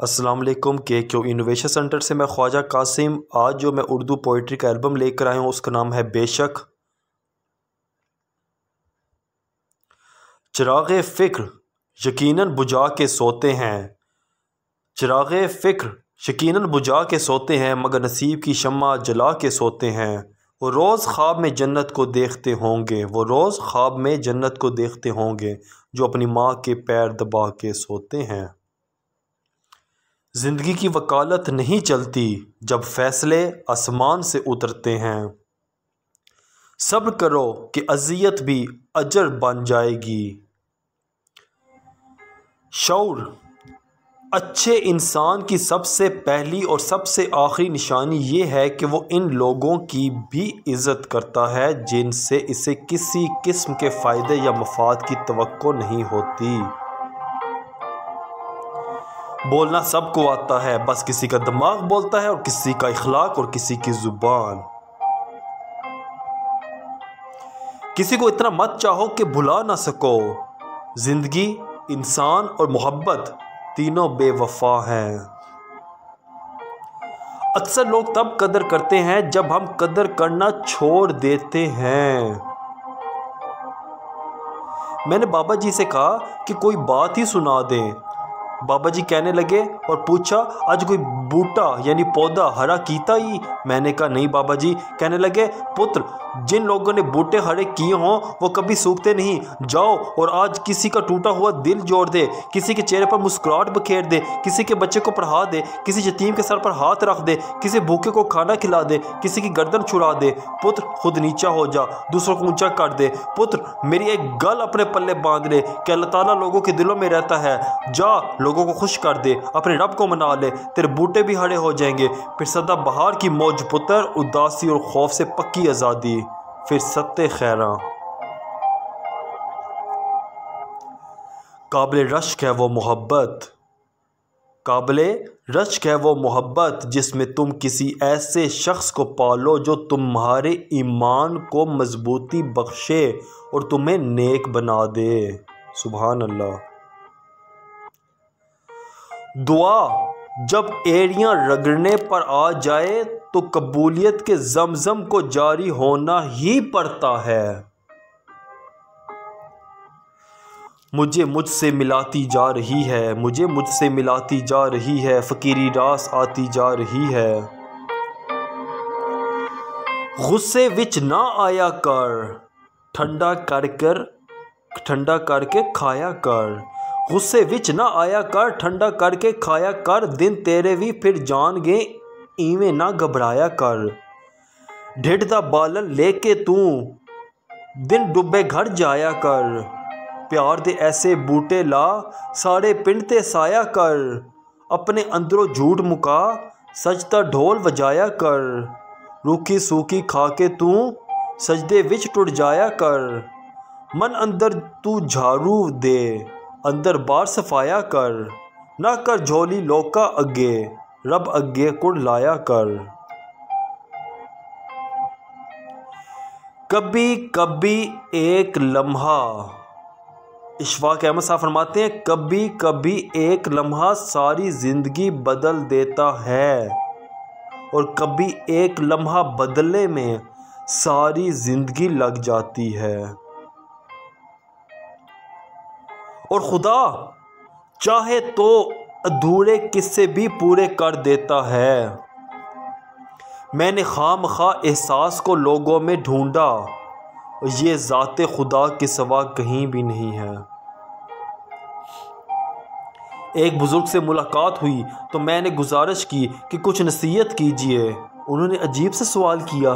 अस्सलाम वालेकुम KQ innovation centre से मैं ख्वाजा कासिम। आज जो मैं उर्दू पोइट्री का एल्बम लेकर आया हूँ उसका नाम है बेशक। चिराग़े फ़िक्र यकीनन बुझा के सोते हैं, चिराग़े फ़िक्र यकीनन बुझा के सोते हैं, मगर नसीब की शम्मा जला के सोते हैं। वो रोज़ ख्वाब में जन्नत को देखते होंगे, वो रोज़ ख्वाब में जन्नत को देखते होंगे, जो अपनी माँ के पैर दबा के सोते हैं। ज़िंदगी की वकालत नहीं चलती जब फ़ैसले आसमान से उतरते हैं। सब्र करो कि अज़ियत भी अजर बन जाएगी। शऊर अच्छे इंसान की सबसे पहली और सबसे आखिरी निशानी ये है कि वो इन लोगों की भी इज़्ज़त करता है जिनसे इसे किसी किस्म के फ़ायदे या मफाद की तवक्को नहीं होती। बोलना सबको आता है, बस किसी का दिमाग बोलता है और किसी का इखलाक और किसी की ज़ुबान। किसी को इतना मत चाहो कि भुला ना सको। ज़िंदगी, इंसान और मोहब्बत तीनों बेवफा हैं। अक्सर लोग तब कदर करते हैं जब हम कदर करना छोड़ देते हैं। मैंने बाबा जी से कहा कि कोई बात ही सुना दें। बाबा जी कहने लगे और पूछा, आज कोई बूटा यानी पौधा हरा कीता ही? मैंने कहा नहीं बाबा जी। कहने लगे, पुत्र जिन लोगों ने बूटे हरे किए हों वो कभी सूखते नहीं। जाओ और आज किसी का टूटा हुआ दिल जोड़ दे, किसी के चेहरे पर मुस्कुराहट बखेर दे, किसी के बच्चे को पढ़ा दे, किसी यतीम के सर पर हाथ रख दे, किसी भूखे को खाना खिला दे, किसी की गर्दन छुड़ा दे। पुत्र खुद नीचा हो जा, दूसरों को ऊंचा कर दे। पुत्र मेरी एक गल अपने पल्ले बांध ले कि अल्लाह ताला लोगों के दिलों में रहता है। जा लोगों को खुश कर दे, अपने रब को मना ले, तेरे बूटे भी हरे हो जाएंगे। फिर सदा बहार की मौज पुत्र, उदासी और खौफ से पक्की आज़ादी, फिर सत्ते खैरा। काबिल रश्क है वो मोहब्बत, काबिले रश्क है वो मोहब्बत जिसमें तुम किसी ऐसे शख्स को पालो जो तुम्हारे ईमान को मजबूती बख्शे और तुम्हें नेक बना दे। सुभान अल्लाह। दुआ जब एड़ियां रगड़ने पर आ जाए तो कबूलियत के ज़मज़म को जारी होना ही पड़ता है। मुझे मुझसे मिलाती जा रही है, मुझे मुझसे मिलाती जा रही है, फ़कीरी रास आती जा रही है। गुस्से विच ना आया कर, ठंडा करके खाया कर। गुस्से विच ना आया कर, ठंडा करके खाया कर। दिन तेरे भी फिर जान गए, इवें ना घबराया कर। ढिड दा बालन लेके तू दिन डुबे घर जाया कर। प्यार दे ऐसे बूटे ला, सारे पिंड ते साया कर। अपने अंदरों झूठ मुका, सजदा ढोल बजाया कर। रूखी सूखी खा के तू सजदे विच टुट जाया कर। मन अंदर तू झाड़ू दे, अंदर बार सफाया कर। ना कर झोली लोका अगे, रब अगे कुड़ लाया कर। कभी कभी एक लम्हा, इशफाक अहमद साहब फरमाते हैं, कभी कभी एक लम्हा सारी ज़िंदगी बदल देता है और कभी एक लम्हा बदलने में सारी ज़िंदगी लग जाती है। और खुदा चाहे तो अधूरे किस्से भी पूरे कर देता है। मैंने खामखा एहसास को लोगों में ढूंढा, ये ज़ाते खुदा के सिवा कहीं भी नहीं है। एक बुज़ुर्ग से मुलाकात हुई तो मैंने गुजारिश की कि कुछ नसीहत कीजिए। उन्होंने अजीब से सवाल किया,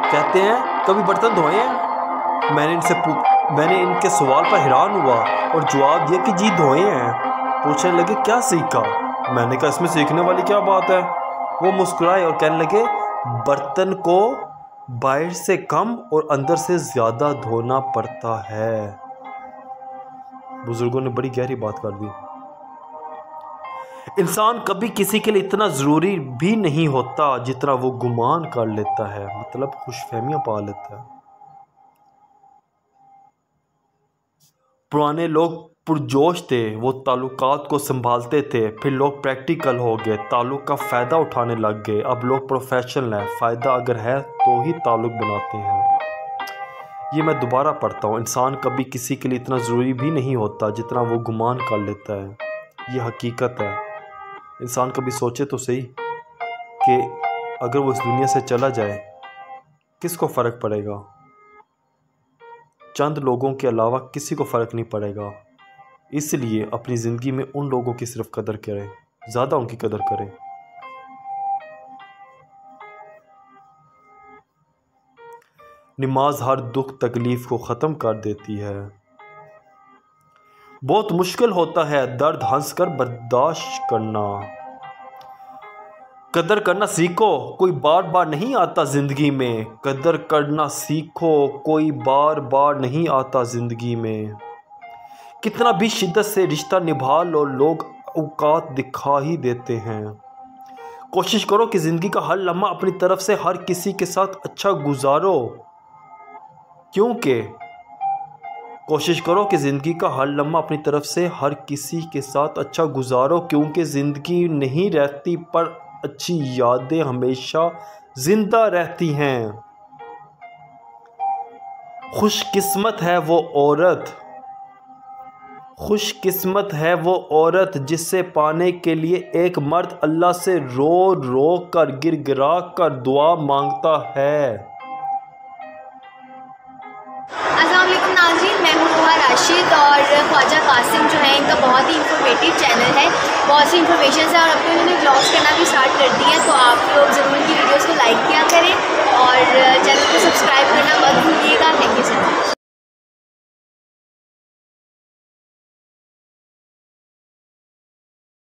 कहते हैं कभी बर्तन धोए हैं? मैंने इनके सवाल पर हैरान हुआ और जवाब दिया कि जी धोए हैं। पूछने लगे क्या सीखा? मैंने कहा इसमें सीखने वाली क्या बात है? वो मुस्कुराए और कहने लगे बर्तन को बाहर से कम और अंदर से ज़्यादा धोना पड़ता है। बुजुर्गों ने बड़ी गहरी बात कर दी। इंसान कभी किसी के लिए इतना ज़रूरी भी नहीं होता जितना वो गुमान कर लेता है, मतलब खुशफहमियां पा लेता है। पुराने लोग पुरजोश थे, वो ताल्लुकात को संभालते थे। फिर लोग प्रैक्टिकल हो गए, ताल्लुक का फ़ायदा उठाने लग गए। अब लोग प्रोफेशनल हैं, फ़ायदा अगर है तो ही ताल्लुक बनाते हैं। ये मैं दोबारा पढ़ता हूँ, इंसान कभी किसी के लिए इतना ज़रूरी भी नहीं होता जितना वो गुमान कर लेता है। ये हकीकत है। इंसान कभी सोचे तो सही कि अगर वो इस दुनिया से चला जाए किसको फ़र्क पड़ेगा। चंद लोगों के अलावा किसी को फ़र्क नहीं पड़ेगा। इसलिए अपनी ज़िंदगी में उन लोगों की सिर्फ कदर करें, ज़्यादा उनकी कदर करें। नमाज हर दुख तकलीफ़ को ख़त्म कर देती है। बहुत मुश्किल होता है दर्द हंसकर बर्दाश्त करना। कदर करना सीखो, कोई बार बार नहीं आता ज़िंदगी में। कदर करना सीखो, कोई बार बार नहीं आता ज़िंदगी में। कितना भी शिद्दत से रिश्ता निभा लो, लोग औकात दिखा ही देते हैं। कोशिश करो कि ज़िंदगी का हर लम्हा अपनी तरफ से हर किसी के साथ अच्छा गुजारो, क्योंकि कोशिश करो कि ज़िंदगी का हर लम्हा अपनी तरफ से हर किसी के साथ अच्छा गुजारो, क्योंकि ज़िंदगी नहीं रहती पर अच्छी यादें हमेशा ज़िंदा रहती हैं। खुशकिस्मत है वो औरत जिसे पाने के लिए एक मर्द अल्लाह से रो रो कर गिरा कर दुआ मांगता है। अस्सलाम वालेकुम नाज़रीन, मैं हूँ नूहा राशिद और ख्वाजा कासिम जो है इनका बहुत ही इंफॉर्मेटिव चैनल है, बहुत सी इंफॉर्मेशन है और अब तो इन्होंने ब्लॉग्स करना भी स्टार्ट कर दिया है, तो आप लोग